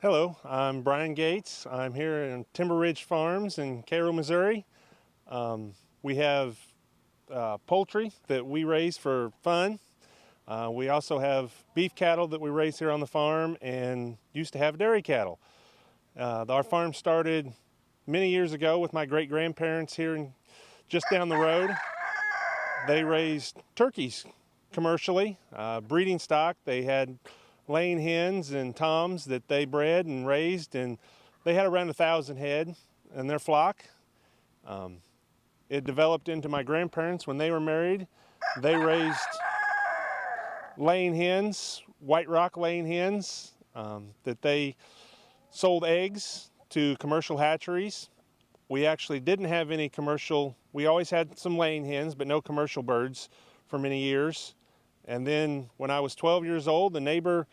Hello, I'm Brian Gates. I'm here in Timber Ridge Farms in Cairo, Missouri. We have poultry that we raise for fun. We also have beef cattle that we raise here on the farm and used to have dairy cattle. Our farm started many years ago with my great-grandparents here just down the road. They raised turkeys commercially, breeding stock. They had laying hens and toms that they bred and raised, and they had around 1,000 head in their flock. It developed into my grandparents when they were married. They raised laying hens, White Rock laying hens, that they sold eggs to commercial hatcheries. We actually didn't have any commercial, we always had some laying hens, but no commercial birds for many years. And then when I was 12 years old, the neighbor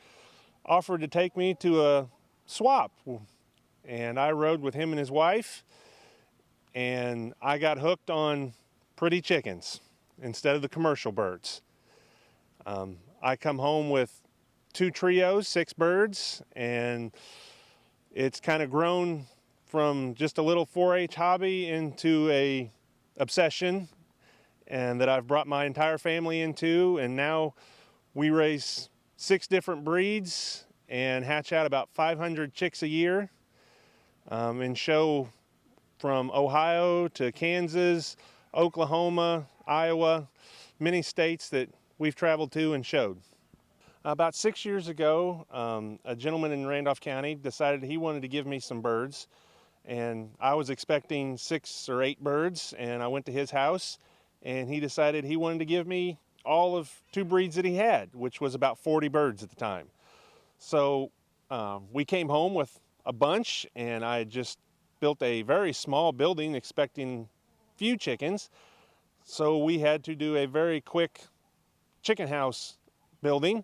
offered to take me to a swap. And I rode with him and his wife, and I got hooked on pretty chickens instead of the commercial birds. I come home with 2 trios, 6 birds, and it's kind of grown from just a little 4-H hobby into a obsession, and that I've brought my entire family into, and now we raise 6 different breeds and hatch out about 500 chicks a year, and show from Ohio to Kansas, Oklahoma, Iowa, many states that we've traveled to and showed. About 6 years ago, a gentleman in Randolph County decided he wanted to give me some birds, and I was expecting 6 or 8 birds, and I went to his house, and he decided he wanted to give me all of 2 breeds that he had, which was about 40 birds at the time. So we came home with a bunch, and I just built a very small building expecting few chickens. So we had to do a very quick chicken house building,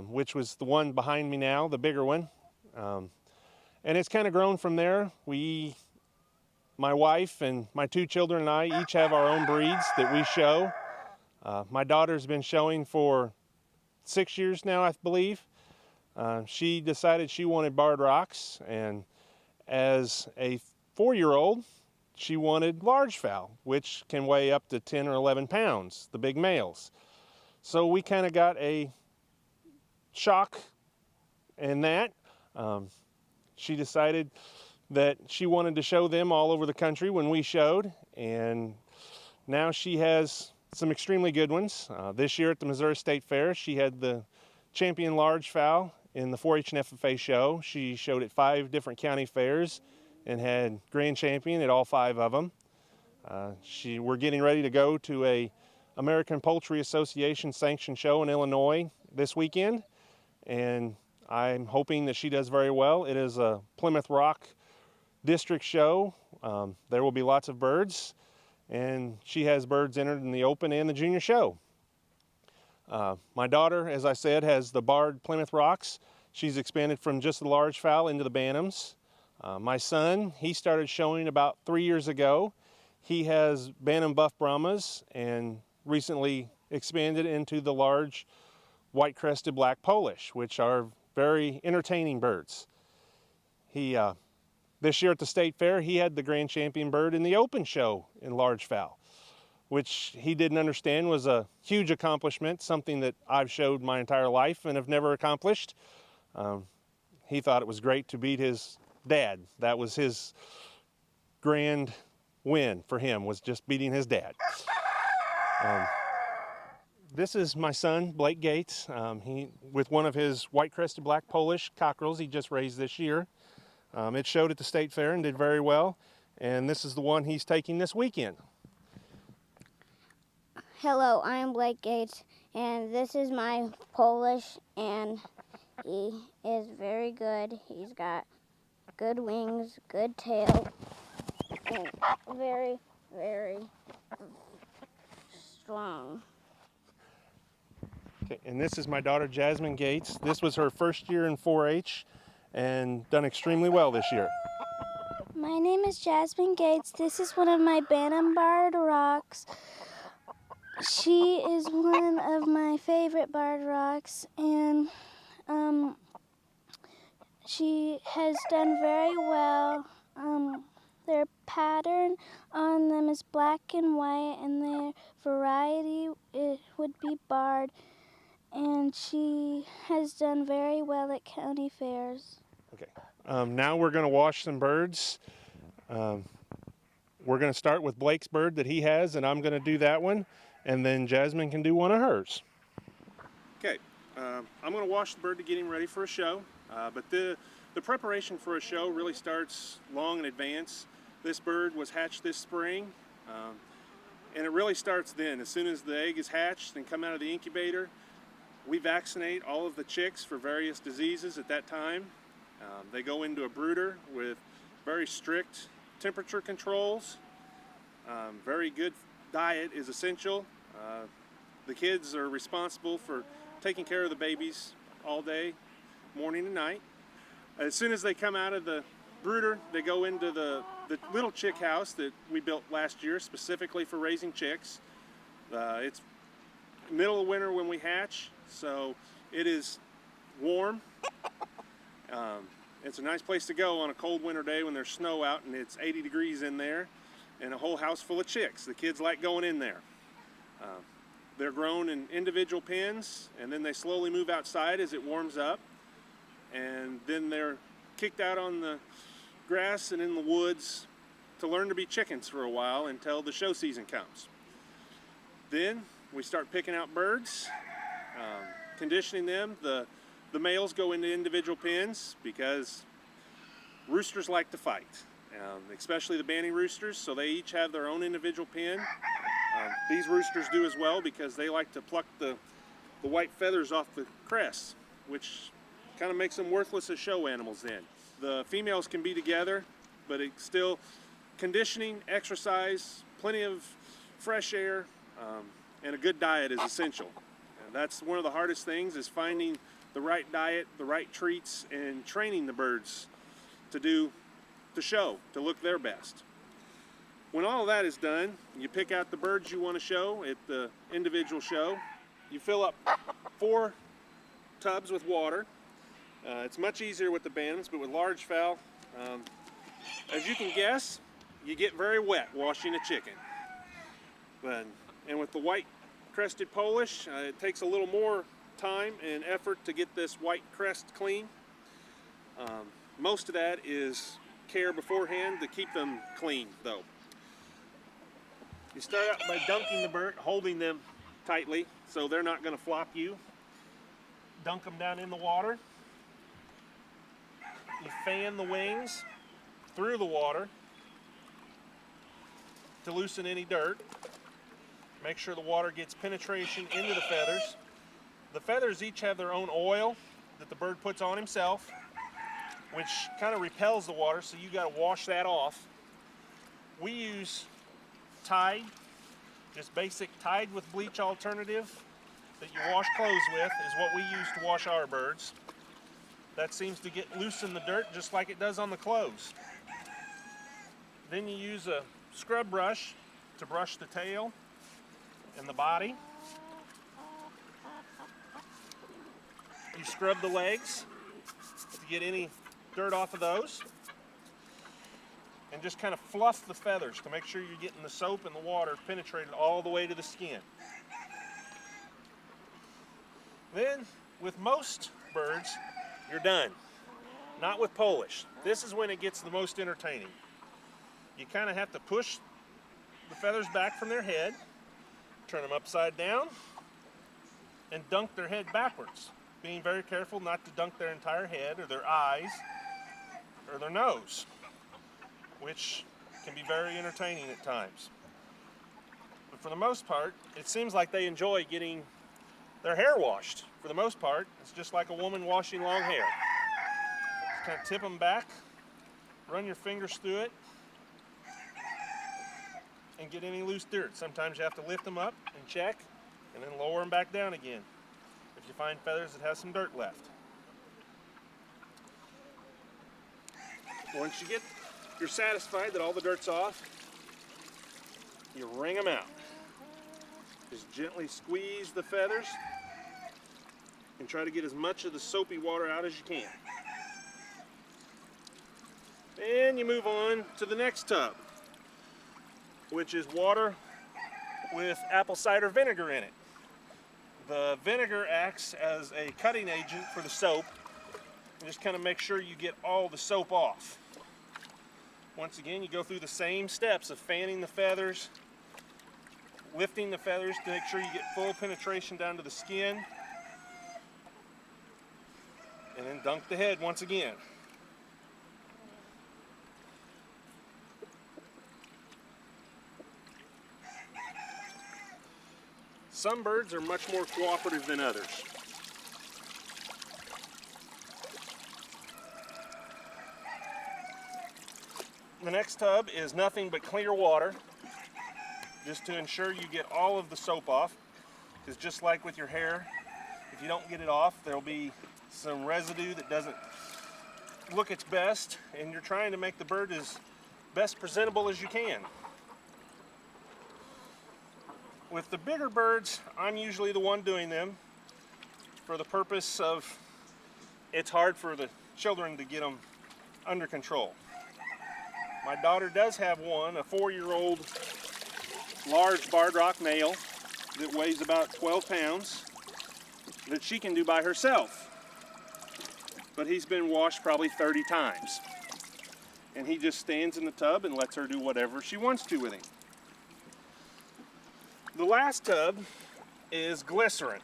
which was the one behind me now, the bigger one. And it's kind of grown from there. My wife and my 2 children and I each have our own breeds that we show. My daughter's been showing for 6 years now, I believe. She decided she wanted Barred Rocks, and as a 4-year-old, she wanted large fowl, which can weigh up to 10 or 11 pounds, the big males. So we kind of got a shock in that. She decided that she wanted to show them all over the country when we showed, and now she has some extremely good ones. This year at the Missouri State Fair, she had the champion large fowl in the 4-H and FFA show. She showed at 5 different county fairs and had grand champion at all 5 of them. We're getting ready to go to a American Poultry Association sanctioned show in Illinois this weekend, and I'm hoping that she does very well. It is a Plymouth Rock district show. There will be lots of birds, and she has birds entered in the open and the junior show. My daughter, as I said, has the barred Plymouth Rocks. She's expanded from just the large fowl into the bantams. My son, he started showing about 3 years ago. He has Bantam Buff Brahmas and recently expanded into the large white-crested black Polish, which are very entertaining birds. This year at the State Fair, he had the grand champion bird in the open show in large fowl, which he didn't understand was a huge accomplishment, something that I've showed my entire life and have never accomplished. He thought it was great to beat his dad. That was his grand win for him, was just beating his dad. This is my son, Blake Gates, with one of his white-crested black Polish cockerels he just raised this year. It showed at the State Fair and did very well, and this is the one he's taking this weekend. Hello, I'm Blake Gates, and this is my Polish, and he is very good. He's got good wings, good tail, and very, very strong. Okay, and this is my daughter, Jasmine Gates. This was her first year in 4-H and done extremely well this year. My name is Jasmine Gates. This is one of my Bantam Barred Rocks. She is one of my favorite Barred Rocks, and she has done very well. Their pattern on them is black and white, and their variety it would be barred. And she has done very well at county fairs. Okay. Now we're going to wash some birds. We're going to start with Blake's bird that he has, and I'm going to do that one, and then Jasmine can do one of hers. Okay. I'm going to wash the bird to get him ready for a show, but the preparation for a show really starts long in advance. This bird was hatched this spring, and it really starts then. As soon as the egg is hatched and come out of the incubator, we vaccinate all of the chicks for various diseases at that time. They go into a brooder with very strict temperature controls. Very good diet is essential. The kids are responsible for taking care of the babies all day, morning and night. As soon as they come out of the brooder, they go into the little chick house that we built last year specifically for raising chicks. It's middle of winter when we hatch, so it is warm. It's a nice place to go on a cold winter day when there's snow out and it's 80 degrees in there and a whole house full of chicks. The kids like going in there. They're grown in individual pens, and then they slowly move outside as it warms up, and then they're kicked out on the grass and in the woods to learn to be chickens for a while until the show season comes. Then we start picking out birds, conditioning them. The males go into individual pens because roosters like to fight, especially the banty roosters, so they each have their own individual pen. These roosters do as well because they like to pluck the white feathers off the crests, which kind of makes them worthless as show animals then. The females can be together, but it's still conditioning, exercise, plenty of fresh air, and a good diet is essential. And that's one of the hardest things, is finding the right diet, the right treats, and training the birds to do the show, to look their best. When all of that is done, you pick out the birds you want to show at the individual show. You fill up 4 tubs with water. It's much easier with the bantams, but with large fowl, as you can guess, you get very wet washing a chicken. And with the white crested Polish, it takes a little more time and effort to get this white crest clean. Most of that is care beforehand to keep them clean, though. You start out by dunking the bird, holding them tightly so they're not going to flop you. Dunk them down in the water. You fan the wings through the water to loosen any dirt. Make sure the water gets penetration into the feathers. The feathers each have their own oil that the bird puts on himself, which kind of repels the water, so you got to wash that off. We use Tide, just basic Tide with bleach alternative that you wash clothes with is what we use to wash our birds. That seems to get loosen the dirt just like it does on the clothes. Then you use a scrub brush to brush the tail and the body. You scrub the legs to get any dirt off of those. And just kind of fluff the feathers to make sure you're getting the soap and the water penetrated all the way to the skin. Then, with most birds, you're done. Not with Polish. This is when it gets the most entertaining. You kind of have to push the feathers back from their head, turn them upside down, and dunk their head backwards, being very careful not to dunk their entire head or their eyes or their nose, which can be very entertaining at times. But for the most part, it seems like they enjoy getting their hair washed. For the most part, it's just like a woman washing long hair. Just kind of tip them back, run your fingers through it, and get any loose dirt. Sometimes you have to lift them up and check, and then lower them back down again if you find feathers that have some dirt left. Once you're satisfied that all the dirt's off, you wring them out. Just gently squeeze the feathers and try to get as much of the soapy water out as you can. Then you move on to the next tub, which is water with apple cider vinegar in it. The vinegar acts as a cutting agent for the soap. And just kind of make sure you get all the soap off. Once again, you go through the same steps of fanning the feathers, lifting the feathers to make sure you get full penetration down to the skin, and then dunk the head once again. Some birds are much more cooperative than others. The next tub is nothing but clear water, just to ensure you get all of the soap off, because just like with your hair, if you don't get it off, there'll be some residue that doesn't look its best, and you're trying to make the bird as best presentable as you can. With the bigger birds, I'm usually the one doing them for the purpose of it's hard for the children to get them under control. My daughter does have one, a 4-year-old large barred rock male that weighs about 12 pounds that she can do by herself. But he's been washed probably 30 times. And he just stands in the tub and lets her do whatever she wants to with him. The last tub is glycerin.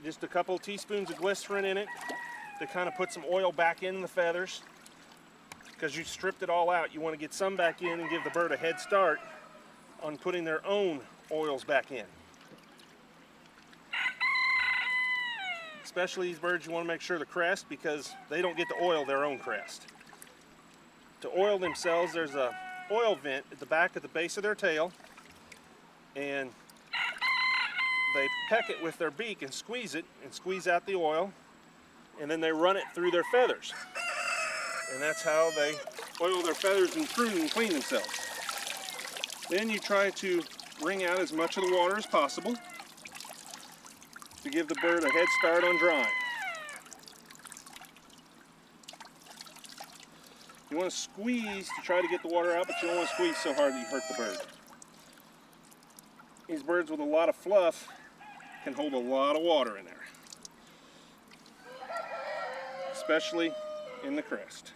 Just a couple teaspoons of glycerin in it to kind of put some oil back in the feathers. Because you stripped it all out, you want to get some back in and give the bird a head start on putting their own oils back in. Especially these birds, you want to make sure the crest, because they don't get to oil their own crest. To oil themselves, there's a oil vent at the back of the base of their tail, and they peck it with their beak and squeeze it and squeeze out the oil, and then they run it through their feathers. And that's how they oil their feathers and prune and clean themselves. Then you try to wring out as much of the water as possible to give the bird a head start on drying. You want to squeeze to try to get the water out, but you don't want to squeeze so hard that you hurt the bird. These birds with a lot of fluff can hold a lot of water in there, especially in the crest.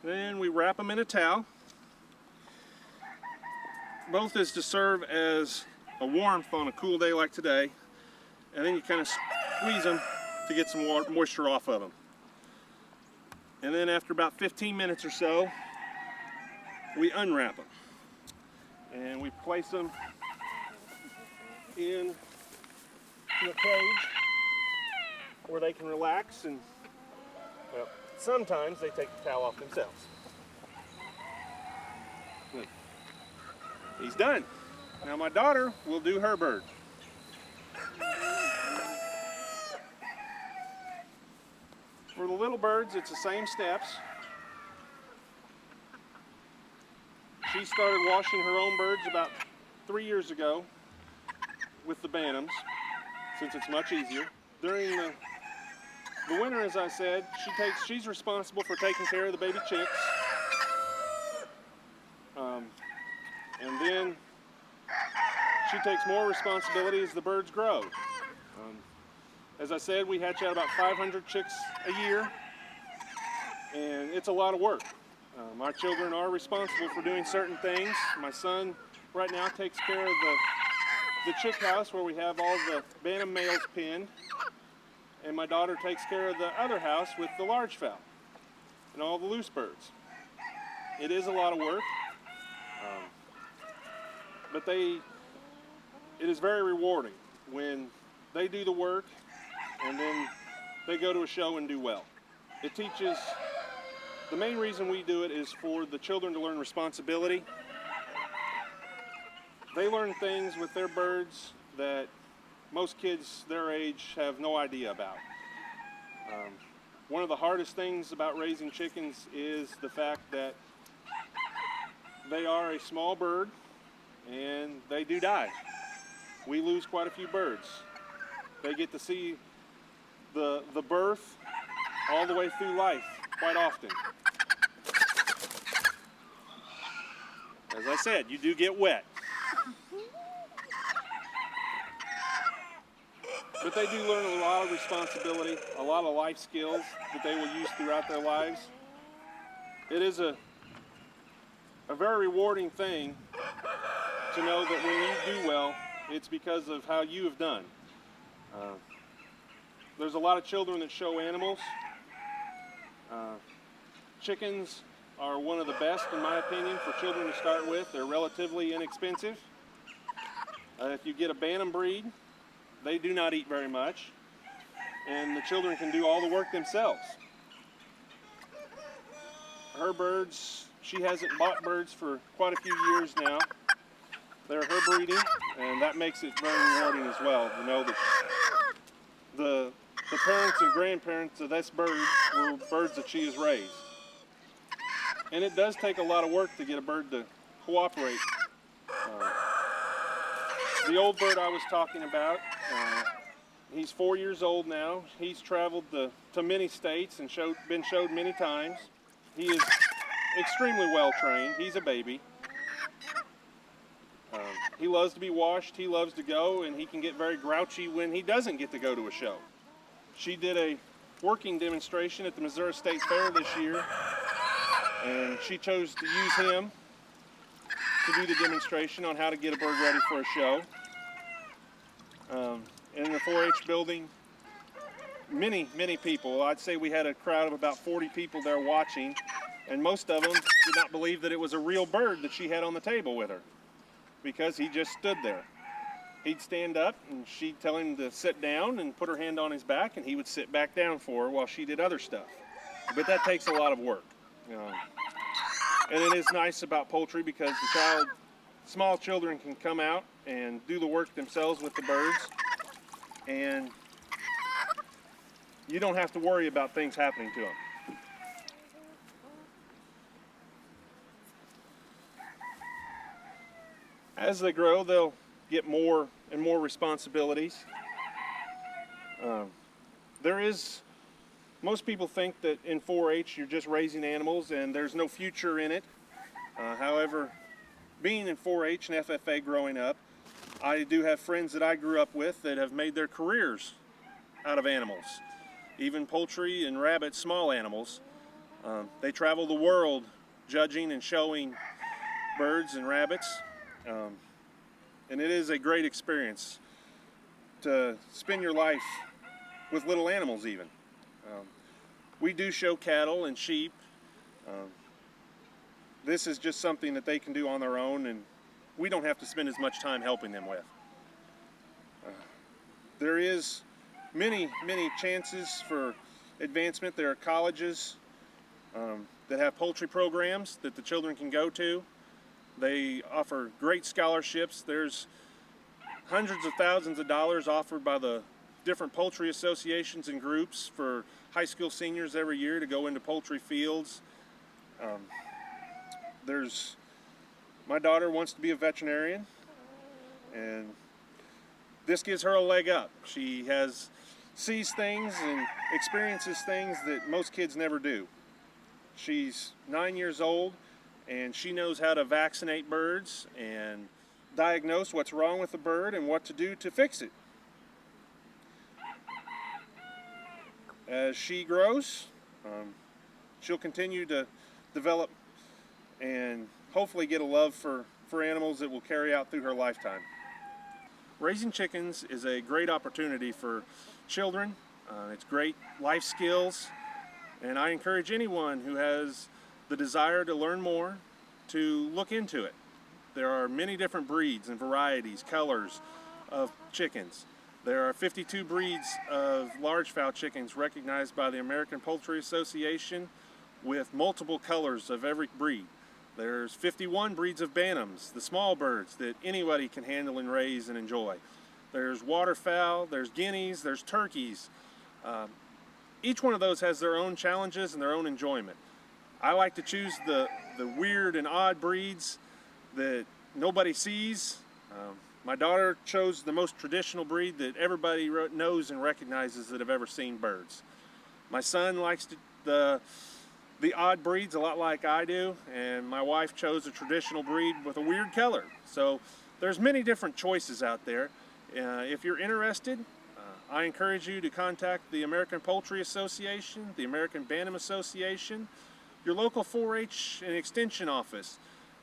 Then we wrap them in a towel. Both is to serve as a warmth on a cool day like today, and then you kind of squeeze them to get some moisture off of them. And then after about 15 minutes or so, we unwrap them and we place them in a cage where they can relax, and well, sometimes they take the towel off themselves. Good. He's done. Now my daughter will do her bird. For the little birds, it's the same steps. She started washing her own birds about 3 years ago with the Bantams, since it's much easier. During the winter, as I said, she's responsible for taking care of the baby chicks. And then she takes more responsibility as the birds grow. As I said, we hatch out about 500 chicks a year, and it's a lot of work. My children are responsible for doing certain things. My son right now takes care of the chick house where we have all the bantam males pinned, and my daughter takes care of the other house with the large fowl and all the loose birds. It is a lot of work, but it is very rewarding when they do the work and then they go to a show and do well. It teaches, the main reason we do it is for the children to learn responsibility. They learn things with their birds that most kids their age have no idea about. One of the hardest things about raising chickens is the fact that they are a small bird and they do die. We lose quite a few birds. They get to see the birth all the way through life quite often. As I said, you do get wet. But they do learn a lot of responsibility, a lot of life skills that they will use throughout their lives. It is a very rewarding thing to know that when you do well, it's because of how you have done. There's a lot of children that show animals. Chickens are one of the best, in my opinion, for children to start with. They're relatively inexpensive. If you get a Bantam breed, they do not eat very much, and the children can do all the work themselves. Her birds, she hasn't bought birds for quite a few years now. They're her breeding, and that makes it very rewarding as well to know that the parents and grandparents of this bird were birds that she has raised. And it does take a lot of work to get a bird to cooperate. The old bird I was talking about, he's 4 years old now. He's traveled to many states and been showed many times. He is extremely well trained. He's a baby. He loves to be washed, he loves to go, and he can get very grouchy when he doesn't get to go to a show. She did a working demonstration at the Missouri State Fair this year, and she chose to use him to do the demonstration on how to get a bird ready for a show. In the 4-H building, many people, I'd say we had a crowd of about 40 people there watching, and most of them did not believe that it was a real bird that she had on the table with her, because he just stood there. He'd stand up and she'd tell him to sit down and put her hand on his back, and he would sit back down for her while she did other stuff. But that takes a lot of work. And it is nice about poultry because small children can come out and do the work themselves with the birds, and you don't have to worry about things happening to them. As they grow, they'll get more and more responsibilities. Most people think that in 4-H you're just raising animals and there's no future in it. However, being in 4-H and FFA growing up, I do have friends that I grew up with that have made their careers out of animals. Even poultry and rabbits, small animals. They travel the world judging and showing birds and rabbits. And it is a great experience to spend your life with little animals even. We do show cattle and sheep. This is just something that they can do on their own, and we don't have to spend as much time helping them with. There is many chances for advancement. There are colleges that have poultry programs that the children can go to. They offer great scholarships. There's hundreds of thousands of dollars offered by the different poultry associations and groups for high school seniors every year to go into poultry fields. My daughter wants to be a veterinarian, and this gives her a leg up. She sees things and experiences things that most kids never do. She's 9 years old, and she knows how to vaccinate birds and diagnose what's wrong with the bird and what to do to fix it. As she grows, she'll continue to develop and hopefully get a love for animals that will carry out through her lifetime. Raising chickens is a great opportunity for children. It's great life skills, and I encourage anyone who has the desire to learn more to look into it. There are many different breeds and varieties, colors of chickens. There are 52 breeds of large fowl chickens recognized by the American Poultry Association with multiple colors of every breed. There's 51 breeds of bantams, the small birds that anybody can handle and raise and enjoy. There's waterfowl, there's guineas, there's turkeys. Each one of those has their own challenges and their own enjoyment. I like to choose the weird and odd breeds that nobody sees. My daughter chose the most traditional breed that everybody knows and recognizes that have ever seen birds. My son likes the odd breeds a lot like I do, and my wife chose a traditional breed with a weird color. So there's many different choices out there. If you're interested, I encourage you to contact the American Poultry Association, the American Bantam Association, your local 4-H and Extension office.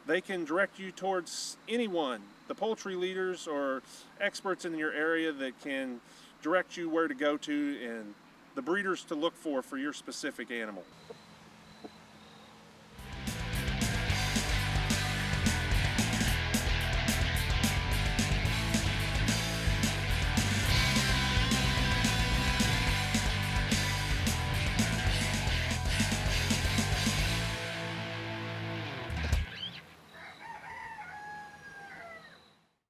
They can direct you towards anyone, the poultry leaders or experts in your area that can direct you where to go to and the breeders to look for your specific animal.